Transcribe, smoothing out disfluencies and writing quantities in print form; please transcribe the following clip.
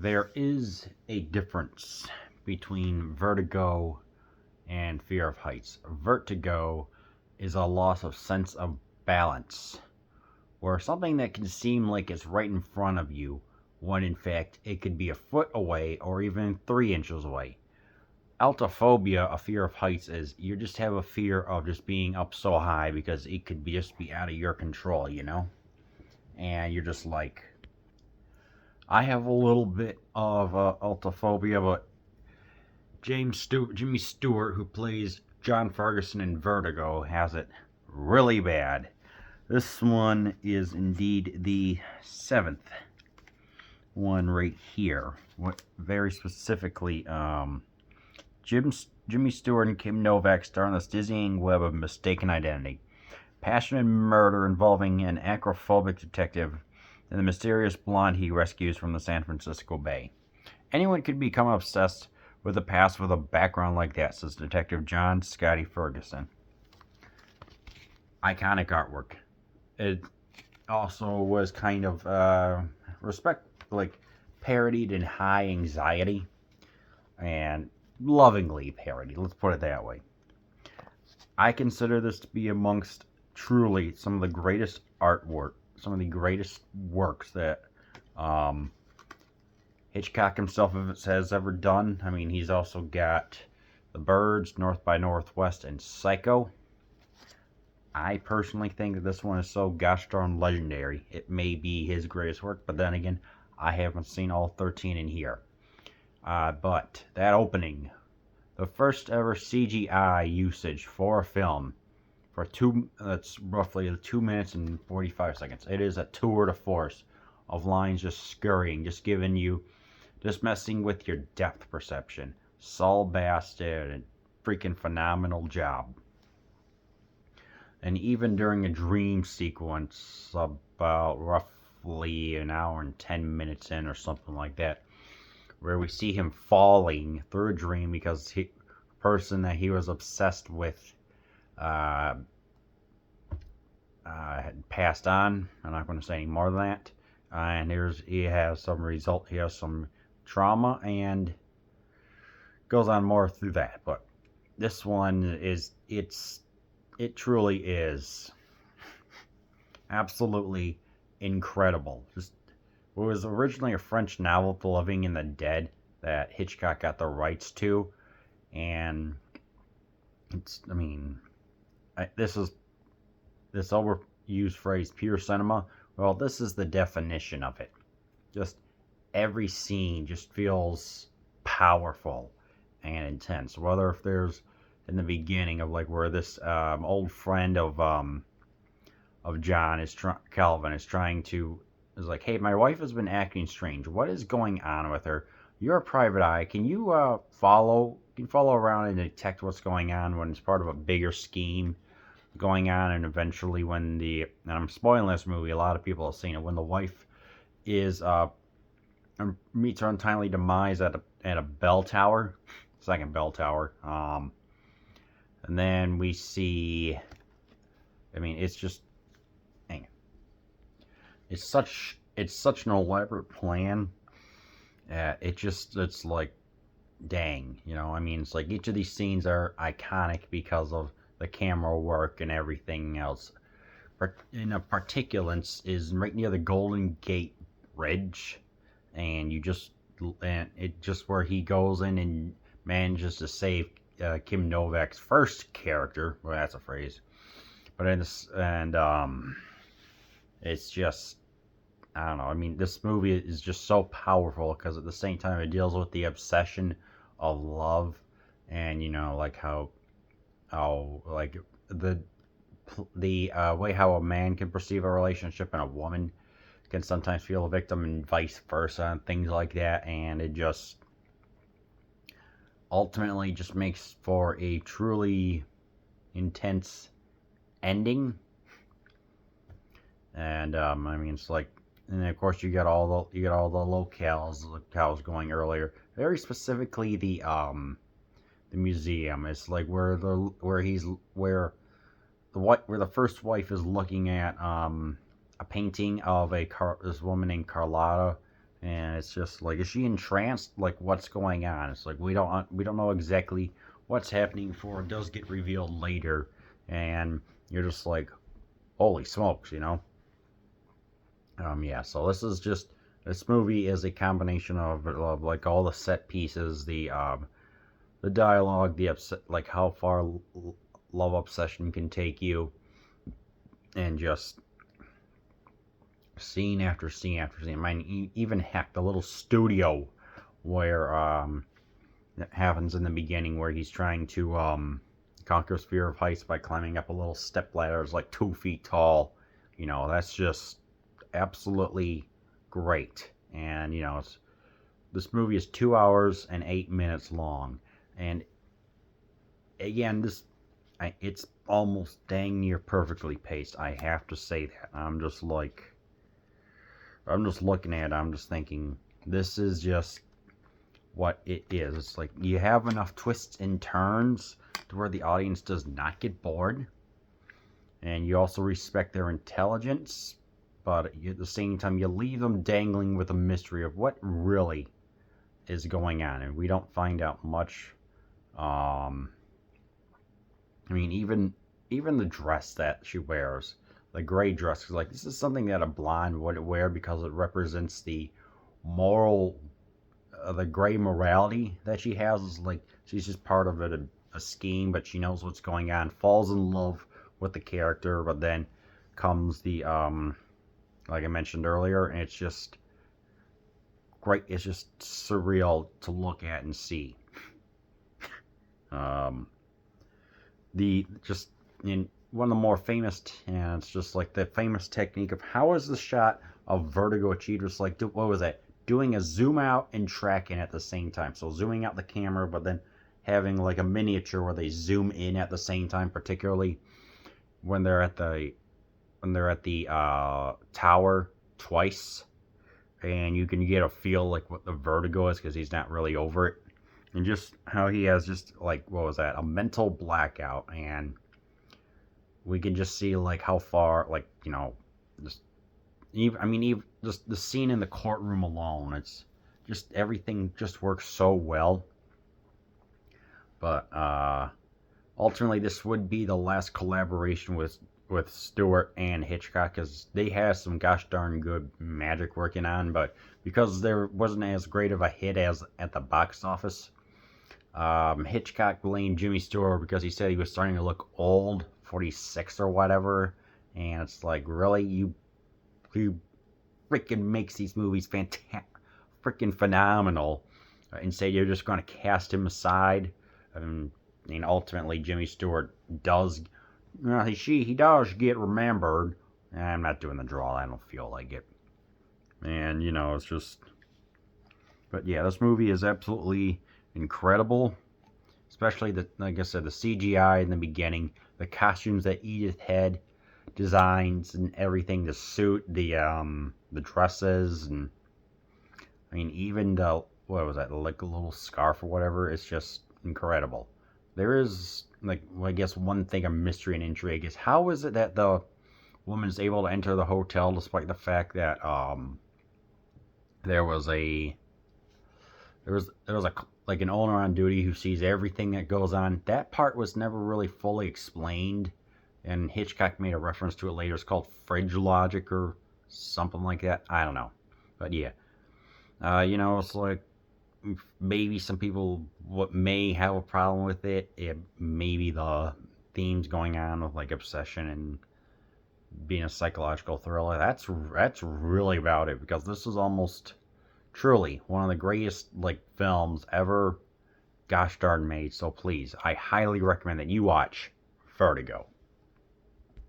There is a difference between vertigo and fear of heights. Vertigo is a loss of sense of balance, or something that can seem like it's right in front of you, when in fact it could be a foot away or even 3 inches away. Altophobia, a fear of heights, is you just have a fear of just being up so high because it could just be out of your control, And you're just like, I have a little bit of altophobia, but Jimmy Stewart, who plays John Ferguson in Vertigo, has it really bad. This one is indeed the 7th one right here. What very specifically, Jimmy Stewart and Kim Novak star in this dizzying web of mistaken identity, passionate murder involving an acrophobic detective and the mysterious blonde he rescues from the San Francisco Bay. Anyone could become obsessed with a past with a background like that, says Detective John Scotty Ferguson. Iconic artwork. It also was kind of parodied in High Anxiety, and lovingly parodied, let's put it that way. I consider this to be amongst truly some of the greatest artwork, some of the greatest works that Hitchcock himself has ever done. I mean, he's also got The Birds, North by Northwest, and Psycho. I personally think that this one is so gosh darn legendary. It may be his greatest work, but then again, I haven't seen all 13 in here. But that opening, the first ever CGI usage for a film, that's roughly 2 minutes and 45 seconds. It is a tour de force of lines just scurrying, just messing with your depth perception. Saul Bass did a freaking phenomenal job. And even during a dream sequence, about roughly an hour and 10 minutes in or something like that, where we see him falling through a dream because the person that he was obsessed with had passed on. I'm not going to say any more than that. And he has some trauma and goes on more through that. But this one it truly is absolutely incredible. It was originally a French novel, The Living and the Dead, that Hitchcock got the rights to, and this overused phrase, pure cinema. Well, this is the definition of it. Just every scene just feels powerful and intense. Whether if there's in the beginning of where this old friend of John Calvin is like, hey, my wife has been acting strange. What is going on with her? You're a private eye. Can you follow around and detect what's going on when it's part of a bigger scheme going on? And eventually, and I'm spoiling this movie, a lot of people have seen it, when the wife meets her untimely demise at a bell tower, second bell tower. And then we see, it's just, it's such an elaborate plan. It's like, dang, it's like each of these scenes are iconic because of the camera work and everything else. In a Particulance is right near the Golden Gate Bridge, and it just where he goes in and manages to save Kim Novak's first character. Well, that's a phrase, but it's just, I don't know. This movie is just so powerful because at the same time it deals with the obsession of love, and how the way how a man can perceive a relationship and a woman can sometimes feel a victim and vice versa and things like that, and it just ultimately just makes for a truly intense ending. And it's like, and of course you got all the locales going earlier. Very specifically the museum. It's like where the first wife is looking at a painting of this woman named Carlotta, and it's just like, is she entranced? Like, what's going on? It's like we don't know exactly what's happening before it does get revealed later, and you're just like, holy smokes, you know? Yeah. So this movie is a combination of like all the set pieces, the dialogue, the upset, like how far love obsession can take you, and just scene after scene after scene. I mean, even heck, the little studio where that happens in the beginning, where he's trying to conquer his fear of heights by climbing up a little step ladder that's like 2 feet tall. You know, that's just absolutely great. And you know, this movie is 2 hours and 8 minutes long, and again, it's almost dang near perfectly paced. I have to say that. I'm just looking at it, I'm just thinking, this is just what it is. It's like you have enough twists and turns to where the audience does not get bored, and you also respect their intelligence, but at the same time, you leave them dangling with a mystery of what really is going on, and we don't find out much. I mean, even the dress that she wears, the gray dress, is like, this is something that a blonde would wear because it represents the moral, the gray morality that she has. Is like she's just part of it, a scheme, but she knows what's going on. Falls in love with the character, but then comes the like I mentioned earlier, and it's just great. It's just surreal to look at and see. Um, the just in one of the more famous, and it's just like the famous technique of how is the shot of Vertigo achieved. It's like, what was that? Doing a zoom out and tracking at the same time. So zooming out the camera, but then having like a miniature where they zoom in at the same time, particularly when they're at the tower twice, and you can get a feel like what the vertigo is because he's not really over it, and just how he has just like, what was that, a mental blackout, and we can just see like how far, like, you know, just even just the scene in the courtroom alone, it's just everything just works so well. But ultimately, this would be the last collaboration with Stewart and Hitchcock, because they had some gosh darn good magic working on, but because there wasn't as great of a hit as at the box office, Hitchcock blamed Jimmy Stewart because he said he was starting to look old, 46 or whatever, and it's like, really, you freaking makes these movies freaking phenomenal. Instead, you're just going to cast him aside. And ultimately, Jimmy Stewart does, he does get remembered. I'm not doing the draw. I don't feel like it. And it's just. But yeah, this movie is absolutely incredible. Especially like I said, the CGI in the beginning, the costumes that Edith had designs and everything, the suit, the dresses, and even the, what was that, like a little scarf or whatever, it's just incredible. There is, like, well, I guess one thing of mystery and intrigue is, how is it that the woman is able to enter the hotel despite the fact that there was a like an owner on duty who sees everything that goes on. That part was never really fully explained, and Hitchcock made a reference to it later. It's called fridge logic or something like that. I don't know, but yeah, it's like, maybe some people may have a problem with it. Maybe the themes going on with like obsession and being a psychological thriller. That's really about it, because this is almost truly one of the greatest like films ever gosh darn made. So please, I highly recommend that you watch Vertigo.